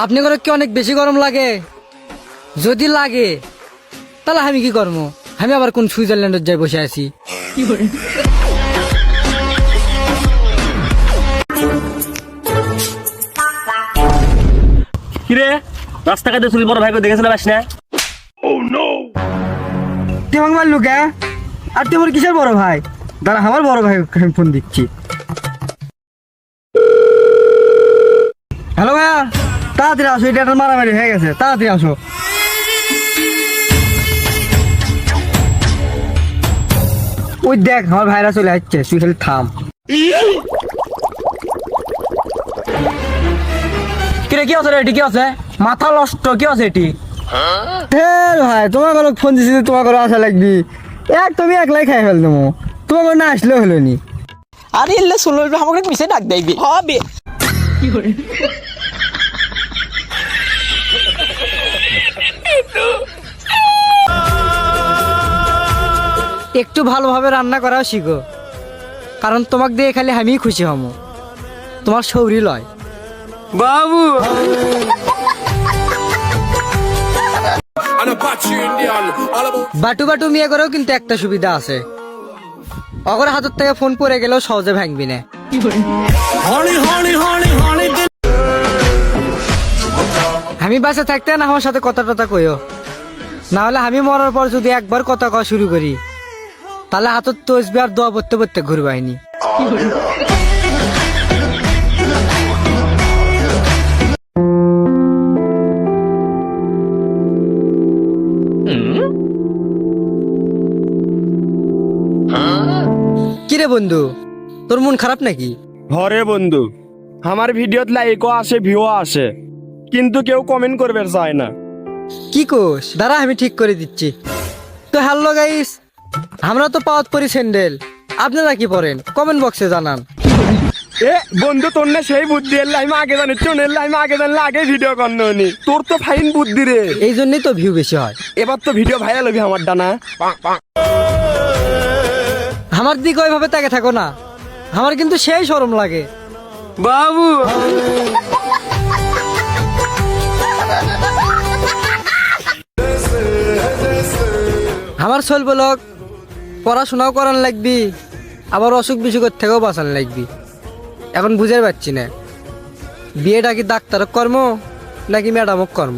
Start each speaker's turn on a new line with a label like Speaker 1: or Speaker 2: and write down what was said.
Speaker 1: আপনি করে কি অনেক বেশি গরম লাগে? যদি লাগে তাহলে আমি কি করবো? আমি আবার কোন সুইজারল্যান্ডের যাই বসে আছি।
Speaker 2: কিরে রাস্তাঘাটে চুরি বড় ভাইকে দেখেছিল বাস না?
Speaker 3: তোমাকে মারলু কে? আর তোমার কিসের বড় ভাই? দাঁড়া, আমার বড় ভাই আমি ফোন দিচ্ছি। হ্যালো ভাইয়া, তাড়াতাড়ি আসো, এটা একটা মারামারি হয়ে গেছে, তাড়াতাড়ি আসো। ওই দেখ আমার ভাইরা চলে আসছে, তুই খালি থাম।
Speaker 1: কিরে কি আছে এটি? কি আছে? মাথা নষ্ট, কি আছে এটি?
Speaker 3: ভাই তোমার কোনো ফোন দিছি, তোমার কোনো আশা লাগবি? তুমি একলাই খাই ফেল তুমি, তোমার না আসলেও হলো নি।
Speaker 4: আরে এলে সোলো আমাকে মিশে ডাক দেবে হবে।
Speaker 1: একটু ভালোভাবে রান্না করাও শিখো, কারণ তোমাকে দিয়ে খালি আমি খুশি হব, তোমার শরীর লয়।
Speaker 3: বাবু
Speaker 1: বাটু বাটু মিয়া করেও কিন্তু একটা সুবিধা আছে, অগর হাতের থেকে ফোন পড়ে গেলেও সহজে ভাঙবি না। আমি বাসা থাকতে না আমার সাথে কথা টথা কইও, না হলে আমি মরার পর যদি একবার কথা কওয়া শুরু করি তাহলে হাতত তসবি আর দোয়া পড়তে পড়তে ঘুরবাহিনী। কিরে বন্ধু, তোর মন খারাপ নাকি?
Speaker 5: হরে বন্ধু, আমার ভিডিওত লাইকও আসে, ভিউ আসে, কিন্তু কেউ কমেন্ট করবে চায় না।
Speaker 1: কি কোস? দাঁড়া আমি ঠিক করে দিচ্ছি। তো হ্যালো গাইস, আমরা তো পাওয়াত পরি স্যান্ডেল, আপনারা কি পরেন কমেন্ট বক্সে জানান।
Speaker 5: এ বন্ধু, তোর না সেই বুদ্ধি এলে আমি আগে জানি, আমি আগে জানলে আগে ভিডিও করনি। তোর তো ফাইন বুদ্ধি রে,
Speaker 1: এই জন্যই তো ভিউ বেশি হয়।
Speaker 5: এবার তো ভিডিও ভাইরাল হবি আমার ডানা।
Speaker 1: আমার দিকে ওইভাবে তাকে থাকো না, আমার কিন্তু সেই শরম লাগে।
Speaker 3: বাবু
Speaker 1: আমার সোল ব্লগ পড়াশোনাও করান লাগবি, আবার অসুখ বিসুখের থেকেও বাঁচান লাগবি। এখন বুঝে পারছি না বিয়েটা কি ডাক্তারক কর্ম নাকি ম্যাডামক কর্ম।